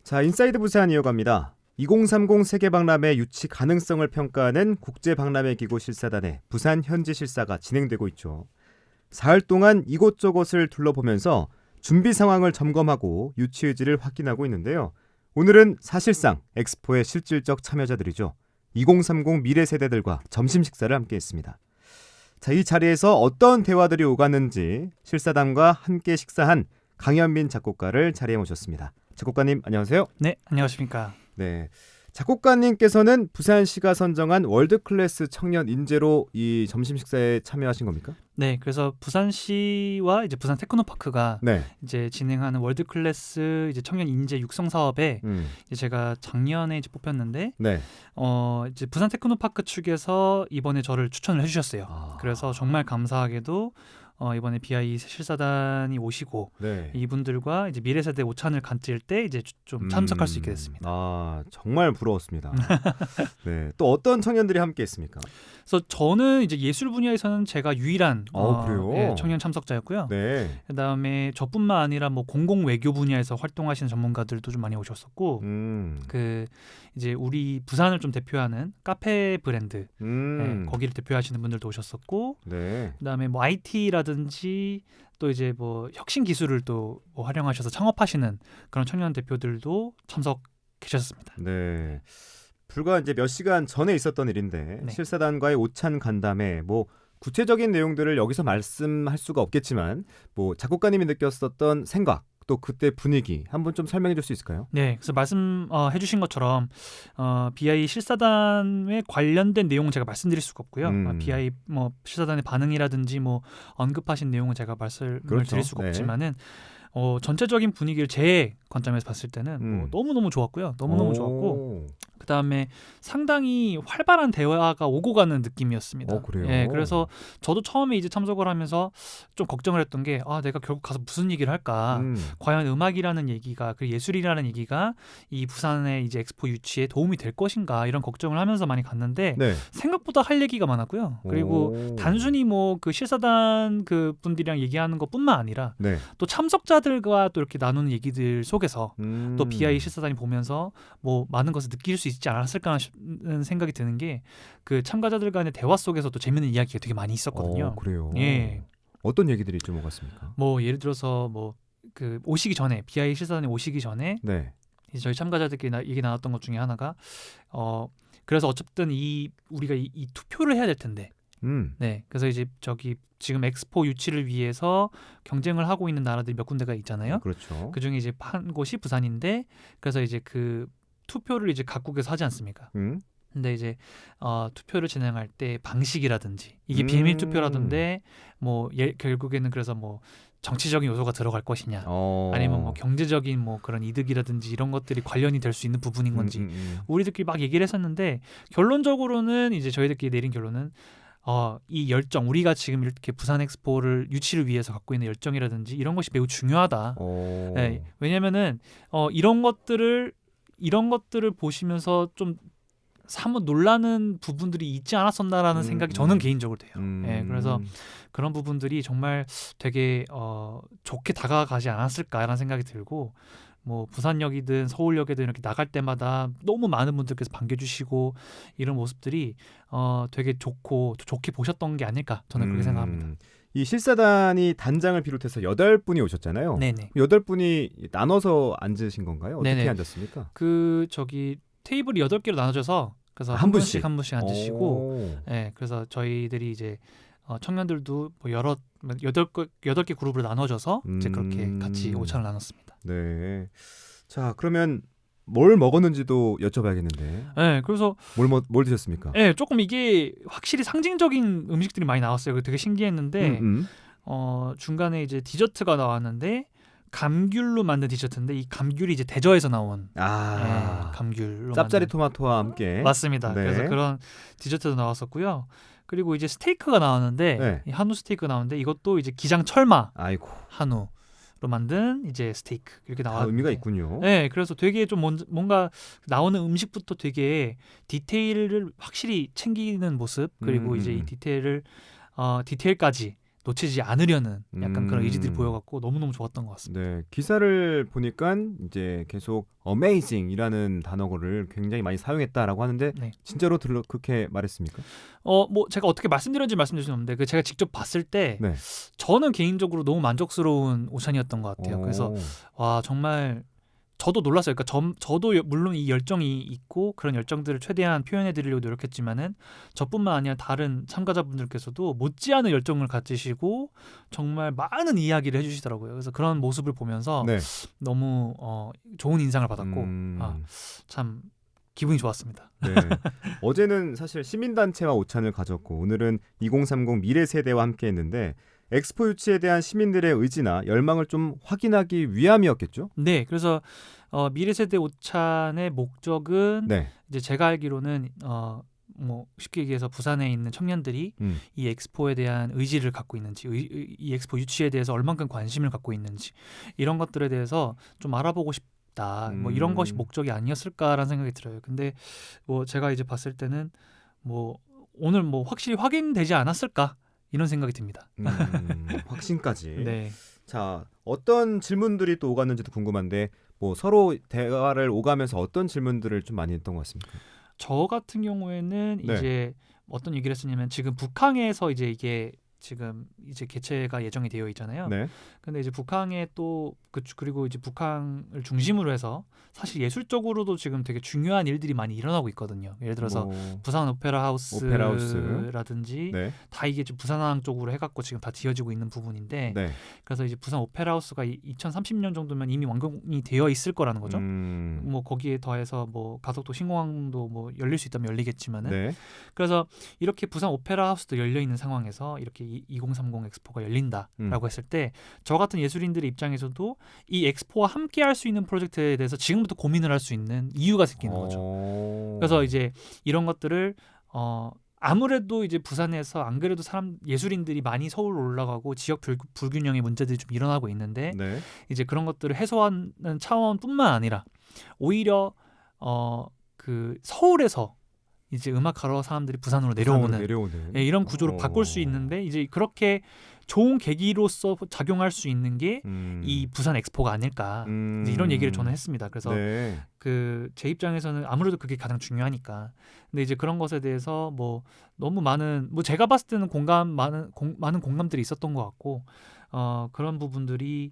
자, 인사이드 부산 이어갑니다. 2030 세계박람회 유치 가능성을 평가하는 국제박람회기구 실사단의 부산 현지 실사가 진행되고 있죠. 사흘 동안 이곳저곳을 둘러보면서 준비 상황을 점검하고 유치 의지를 확인하고 있는데요. 오늘은 사실상 엑스포의 실질적 참여자들이죠. 2030 미래 세대들과 점심 식사를 함께했습니다. 자, 이 자리에서 어떤 대화들이 오갔는지 실사단과 함께 식사한 강현민 작곡가를 자리에 모셨습니다. 작곡가님 안녕하세요. 네, 안녕하십니까. 네, 작곡가님께서는 부산시가 선정한 월드클래스 청년 인재로 이 점심 식사에 참여하신 겁니까? 네, 그래서 부산시와 이제 부산 테크노파크가 네. 이제 진행하는 월드클래스 이제 청년 인재 육성 사업에 이제 제가 작년에 이제 뽑혔는데 네. 이제 부산 테크노파크 측에서 이번에 저를 추천을 해주셨어요. 그래서 정말 감사하게도 이번에 BI 실사단이 오시고 네. 이분들과 이제 미래세대 오찬을 간뛸 때 이제 좀 참석할 수 있게 됐습니다. 아, 정말 부러웠습니다. 네, 또 어떤 청년들이 함께했습니까? 그래서 저는 이제 예술 분야에서는 제가 유일한 그래요? 예, 청년 참석자였고요. 네. 그다음에 저뿐만 아니라 뭐 공공 외교 분야에서 활동하시는 전문가들도 좀 많이 오셨었고, 그 이제 우리 부산을 좀 대표하는 카페 브랜드, 예, 거기를 대표하시는 분들도 오셨었고, 네. 그다음에 뭐 IT라든지 또 이제 뭐 혁신 기술을 또 뭐 활용하셔서 창업하시는 그런 청년 대표들도 참석하셨습니다. 네. 불과 이제 몇 시간 전에 있었던 일인데 네. 실사단과의 오찬 간담회 뭐 구체적인 내용들을 여기서 말씀할 수가 없겠지만 뭐 작곡가님이 느꼈었던 생각 또 그때 분위기 한번 좀 설명해 줄 수 있을까요? 네, 그래서 말씀해주신 것처럼 BI 실사단에 관련된 내용은 제가 말씀드릴 수가 없고요. BI 뭐 실사단의 반응이라든지 뭐 언급하신 내용은 제가 말씀을 그렇죠. 드릴 수가 네. 없지만은 전체적인 분위기를 제 관점에서 봤을 때는 뭐 너무너무 좋았고요. 너무너무 좋았고 그다음에 상당히 활발한 대화가 오고 가는 느낌이었습니다. 그래요? 예, 그래서 저도 처음에 이제 참석을 하면서 좀 걱정을 했던 게 내가 결국 가서 무슨 얘기를 할까? 과연 음악이라는 얘기가 그 예술이라는 얘기가 이 부산의 이제 엑스포 유치에 도움이 될 것인가 이런 걱정을 하면서 많이 갔는데 네. 생각보다 할 얘기가 많았고요. 그리고 단순히 뭐 그 실사단 그 분들이랑 얘기하는 것뿐만 아니라 네. 또 참석자들과 또 이렇게 나누는 얘기들 속에서 또 BI 실사단이 보면서 뭐 많은 것을 느낄 수 있지 않았을까 하는 생각이 드는 게 그 참가자들 간의 대화 속에서도 재밌는 이야기가 되게 많이 있었거든요. 그래요? 예. 어떤 얘기들이 좀 오갔습니까? 뭐 예를 들어서 뭐 그 오시기 전에 BI 실사단에 오시기 전에 네. 이제 저희 참가자들끼리 얘기 나눴던 것 중에 하나가 그래서 어쨌든 우리가 이 투표를 해야 될 텐데 네, 그래서 이제 저기 지금 엑스포 유치를 위해서 경쟁을 하고 있는 나라들이 몇 군데가 있잖아요. 그렇죠. 그 중에 이제 한 곳이 부산인데 그래서 이제 그 투표를 이제 각국에서 하지 않습니까? 근데 이제 투표를 진행할 때 방식이라든지 이게 비밀 투표라던데 뭐 결국에는 그래서 뭐 정치적인 요소가 들어갈 것이냐 아니면 뭐 경제적인 뭐 그런 이득이라든지 이런 것들이 관련이 될 수 있는 부분인 건지 우리들끼리 막 얘기를 했었는데 결론적으로는 이제 저희들끼리 내린 결론은 이 열정 우리가 지금 이렇게 부산 엑스포를 유치를 위해서 갖고 있는 열정이라든지 이런 것이 매우 중요하다. 네, 왜냐면은 이런 것들을 보시면서 좀 사뭇 놀라는 부분들이 있지 않았었나라는 생각이 저는 개인적으로 돼요. 네, 그래서 그런 부분들이 정말 되게 좋게 다가가지 않았을까라는 생각이 들고 뭐 부산역이든 서울역이든 이렇게 나갈 때마다 너무 많은 분들께서 반겨주시고 이런 모습들이 되게 좋게 보셨던 게 아닐까 저는 그렇게 생각합니다. 이 실사단이 단장을 비롯해서 8분이 오셨잖아요. 네네. 8분이 나눠서 앉으신 건가요? 어떻게 네네. 앉았습니까? 그 저기 테이블이 8개로 나눠져서 그래서 한 분씩 앉으시고 네, 그래서 저희들이 이제 청년들도 뭐 8개 그룹으로 나눠져서 이제 그렇게 같이 오찬을 나눴습니다. 네. 자, 그러면 뭘 먹었는지도 여쭤봐야겠는데. 네, 그래서 뭘 드셨습니까? 네, 조금 이게 확실히 상징적인 음식들이 많이 나왔어요. 그게 되게 신기했는데 중간에 이제 디저트가 나왔는데 감귤로 만든 디저트인데 이 감귤이 이제 대저에서 나온 감귤로 짭짜리 만든. 토마토와 함께 맞습니다. 네. 그래서 그런 디저트도 나왔었고요. 그리고 이제 스테이크가 나왔는데 네. 이 한우 스테이크가 나왔는데 이것도 이제 기장 철마 아이고. 한우로 만든 이제 스테이크 이렇게 다 나왔는데 의미가 있군요. 네, 그래서 되게 좀 뭔가 나오는 음식부터 되게 디테일을 확실히 챙기는 모습 그리고 이제 이 디테일까지 놓치지 않으려는 약간 그런 의지들이 보여갖고 너무너무 좋았던 것 같습니다. 네, 기사를 보니까 이제 계속 amazing이라는 단어를 굉장히 많이 사용했다라고 하는데 네. 진짜로 그렇게 말했습니까? 뭐 제가 어떻게 말씀드렸는지 말씀드릴 수는 없는데 제가 직접 봤을 때 네. 저는 개인적으로 너무 만족스러운 오찬이었던 것 같아요. 그래서 와 정말 저도 놀랐어요. 그러니까 저도 물론 이 열정이 있고 그런 열정들을 최대한 표현해드리려고 노력했지만은 저뿐만 아니라 다른 참가자분들께서도 못지않은 열정을 가지시고 정말 많은 이야기를 해주시더라고요. 그래서 그런 모습을 보면서 네. 너무 좋은 인상을 받았고 참 기분이 좋았습니다. 네. 어제는 사실 시민단체와 오찬을 가졌고 오늘은 2030 미래세대와 함께했는데 엑스포 유치에 대한 시민들의 의지나 열망을 좀 확인하기 위함이었겠죠? 네, 그래서 미래세대 오찬의 목적은 네. 이제 제가 알기로는 뭐 쉽게 얘기해서 부산에 있는 청년들이 이 엑스포에 대한 의지를 갖고 있는지, 이 엑스포 유치에 대해서 얼만큼 관심을 갖고 있는지 이런 것들에 대해서 좀 알아보고 싶다. 뭐 이런 것이 목적이 아니었을까라는 생각이 들어요. 근데 뭐 제가 이제 봤을 때는 뭐 오늘 뭐 확실히 확인되지 않았을까? 이런 생각이 듭니다. 확신까지. 네. 자, 어떤 질문들이 또 오갔는지도 궁금한데 뭐 서로 대화를 오가면서 어떤 질문들을 좀 많이 했던 것 같습니까? 저 같은 경우에는 네. 이제 어떤 얘기를 했었냐면 지금 북항에서 이제 이게 지금 이제 개최가 예정이 되어 있잖아요. 네. 근데 이제 북한에 또 그리고 이제 북한을 중심으로 해서 사실 예술적으로도 지금 되게 중요한 일들이 많이 일어나고 있거든요. 예를 들어서 부산 오페라 하우스라든지 네. 다 이게 지금 부산항 쪽으로 해갖고 지금 다 지어지고 있는 부분인데 네. 그래서 이제 부산 오페라 하우스가 2030년 정도면 이미 완공이 되어 있을 거라는 거죠. 뭐 거기에 더해서 뭐 가덕도 신공항도 뭐 열릴 수 있다면 열리겠지만은 네. 그래서 이렇게 부산 오페라 하우스도 열려 있는 상황에서 이렇게 2030 엑스포가 열린다라고 했을 때 저 같은 예술인들의 입장에서도 이 엑스포와 함께 할 수 있는 프로젝트에 대해서 지금부터 고민을 할 수 있는 이유가 생기는 거죠. 그래서 이제 이런 것들을 아무래도 이제 부산에서 안 그래도 예술인들이 많이 서울로 올라가고 지역 불균형의 문제들이 좀 일어나고 있는데 네. 이제 그런 것들을 해소하는 차원뿐만 아니라 오히려 그 서울에서 이제 음악하러 사람들이 부산으로 내려오는 예, 이런 구조로 바꿀 수 있는데 이제 그렇게 좋은 계기로서 작용할 수 있는 게 이 부산 엑스포가 아닐까 이제 이런 얘기를 저는 했습니다. 그래서 네. 그 제 입장에서는 아무래도 그게 가장 중요하니까. 근데 이제 그런 것에 대해서 뭐 너무 많은 뭐 제가 봤을 때는 많은 공감들이 있었던 것 같고 그런 부분들이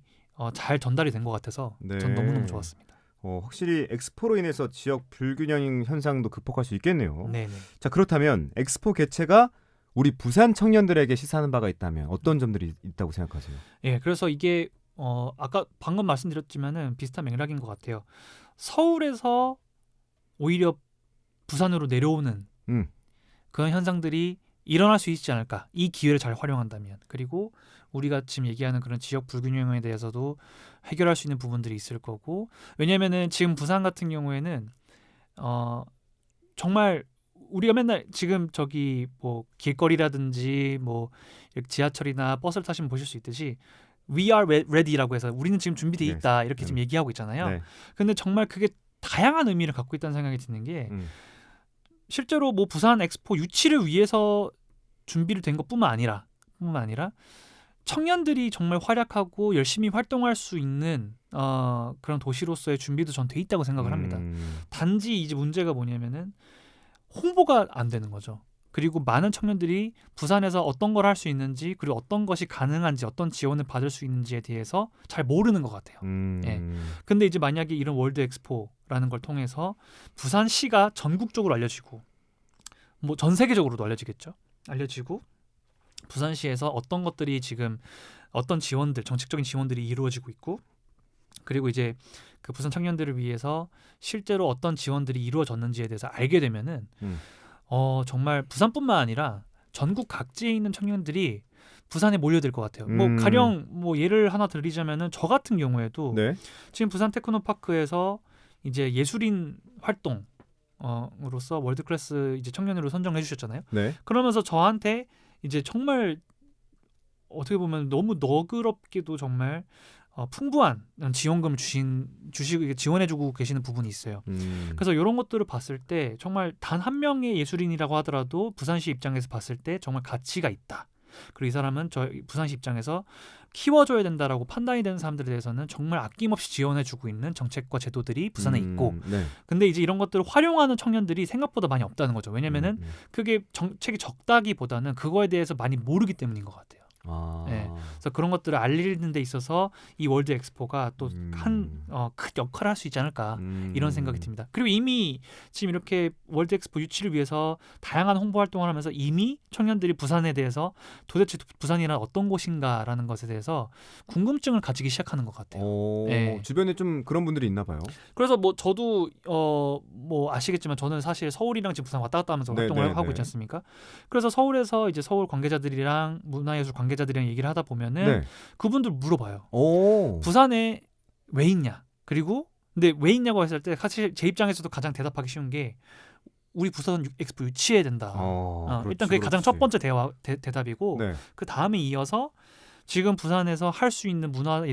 잘 전달이 된 것 같아서 네. 전 너무너무 좋았습니다. 확실히 엑스포로 인해서 지역 불균형 현상도 극복할 수 있겠네요. 네네. 자, 그렇다면 엑스포 개최가 우리 부산 청년들에게 시사하는 바가 있다면 어떤 점들이 있다고 생각하세요? 예, 그래서 이게 아까 방금 말씀드렸지만은 비슷한 맥락인 것 같아요. 서울에서 오히려 부산으로 내려오는 그런 현상들이 일어날 수 있지 않을까? 이 기회를 잘 활용한다면. 그리고 우리가 지금 얘기하는 그런 지역 불균형에 대해서도 해결할 수 있는 부분들이 있을 거고. 왜냐면은 지금 부산 같은 경우에는 정말 우리가 맨날 지금 저기 뭐 길거리라든지 뭐 지하철이나 버스를 타시면 보실 수 있듯이 We are ready라고 해서 우리는 지금 준비돼 있다 이렇게 지금 얘기하고 있잖아요. 네. 근데 정말 그게 다양한 의미를 갖고 있다는 생각이 드는 게 실제로 뭐 부산 엑스포 유치를 위해서 준비를 된 것뿐만 아니라 청년들이 정말 활약하고 열심히 활동할 수 있는 그런 도시로서의 준비도 전 돼 있다고 생각을 합니다. 단지 이제 문제가 뭐냐면은 홍보가 안 되는 거죠. 그리고 많은 청년들이 부산에서 어떤 걸 할 수 있는지 그리고 어떤 것이 가능한지 어떤 지원을 받을 수 있는지에 대해서 잘 모르는 것 같아요. 예. 근데 이제 만약에 이런 월드 엑스포라는 걸 통해서 부산시가 전국적으로 알려지고 뭐 전 세계적으로도 알려지고 부산시에서 어떤 것들이 지금 어떤 지원들 정책적인 지원들이 이루어지고 있고 그리고 이제 그 부산 청년들을 위해서 실제로 어떤 지원들이 이루어졌는지에 대해서 알게 되면은 정말 부산뿐만 아니라 전국 각지에 있는 청년들이 부산에 몰려들 것 같아요. 뭐 가령 뭐 예를 하나 들리자면은 저 같은 경우에도 네. 지금 부산 테크노파크에서 이제 예술인 활동으로서 월드클래스 이제 청년으로 선정해 주셨잖아요. 네. 그러면서 저한테 이제 정말 어떻게 보면 너무 너그럽게도 정말 풍부한 지원금을 주시고 지원해주고 계시는 부분이 있어요. 그래서 이런 것들을 봤을 때 정말 단 한 명의 예술인이라고 하더라도 부산시 입장에서 봤을 때 정말 가치가 있다. 그리고 이 사람은 저희 부산시 입장에서 키워줘야 된다라고 판단이 되는 사람들에 대해서는 정말 아낌없이 지원해주고 있는 정책과 제도들이 부산에 있고, 네. 근데 이제 이런 것들을 활용하는 청년들이 생각보다 많이 없다는 거죠. 왜냐면은 그게 정책이 적다기보다는 그거에 대해서 많이 모르기 때문인 것 같아요. 아. 네. 그래서 그런 것들을 알리는 데 있어서 이 월드 엑스포가 또 큰 역할을 할 수 있지 않을까 이런 생각이 듭니다. 그리고 이미 지금 이렇게 월드 엑스포 유치를 위해서 다양한 홍보 활동을 하면서 이미 청년들이 부산에 대해서 도대체 부산이란 어떤 곳인가라는 것에 대해서 궁금증을 가지기 시작하는 것 같아요. 네. 주변에 좀 그런 분들이 있나 봐요. 그래서 뭐 저도 뭐 아시겠지만 저는 사실 서울이랑 지금 부산 왔다 갔다 하면서 활동을 하고 있지 않습니까? 그래서 서울에서 이제 서울 관계자들이랑 문화예술 관계자들이랑 얘기를 하다 보면은 그분들 물어봐요. 부산에 왜 있냐? 그리고 근데 왜 있냐고 했을 때 사실 제 입장에서도 가장 대답하기 쉬운 게 우리 부산 엑스포 유치해야 된다. 일단 그게 가장 첫 번째 대답이고 그 다음에 이어서 지금 부산에서 할 수 있는 문화와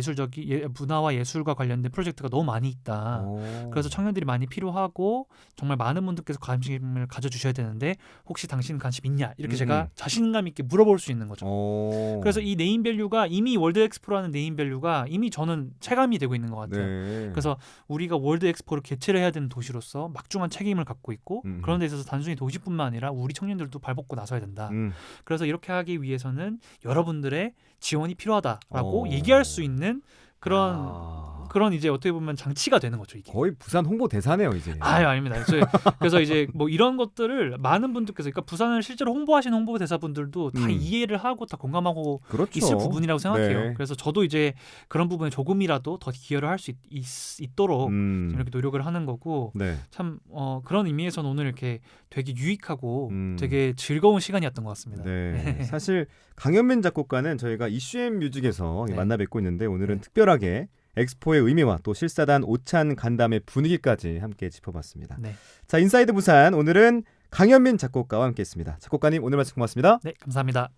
예술과 관련된 프로젝트가 너무 많이 있다. 그래서 청년들이 많이 필요하고 정말 많은 분들께서 관심을 가져주셔야 되는데 혹시 당신 관심 있냐? 이렇게 제가 자신감 있게 물어볼 수 있는 거죠. 그래서 이 네임밸류가 이미 월드 엑스포라는 네임밸류가 이미 저는 체감이 되고 있는 것 같아요. 그래서 우리가 월드 엑스포를 개최를 해야 되는 도시로서 막중한 책임을 갖고 있고 그런 데 있어서 단순히 도시뿐만 아니라 우리 청년들도 발벗고 나서야 된다. 그래서 이렇게 하기 위해서는 여러분들의 지원이 필요하다라고 얘기할 수 있는 그런 이제 어떻게 보면 장치가 되는 거죠, 이게. 거의 부산 홍보 대사네요, 이제. 아닙니다. 그래서 이제 뭐 이런 것들을 많은 분들께서, 그러니까 부산을 실제로 홍보하시는 홍보 대사분들도 다 이해를 하고 다 공감하고 있을 부분이라고 생각해요. 그래서 저도 이제 그런 부분에 조금이라도 더 기여를 할 수 있도록 이렇게 노력을 하는 거고, 참 그런 의미에서는 오늘 이렇게 되게 유익하고 되게 즐거운 시간이었던 것 같습니다. 사실 강현민 작곡가는 저희가 이슈앤 뮤직에서 만나 뵙고 있는데 오늘은 특별하게 엑스포의 의미와 또 실사단 오찬 간담회 분위기까지 함께 짚어봤습니다. 자, 인사이드 부산 오늘은 강현민 작곡가와 함께했습니다. 작곡가님 오늘 말씀 고맙습니다. 네, 감사합니다.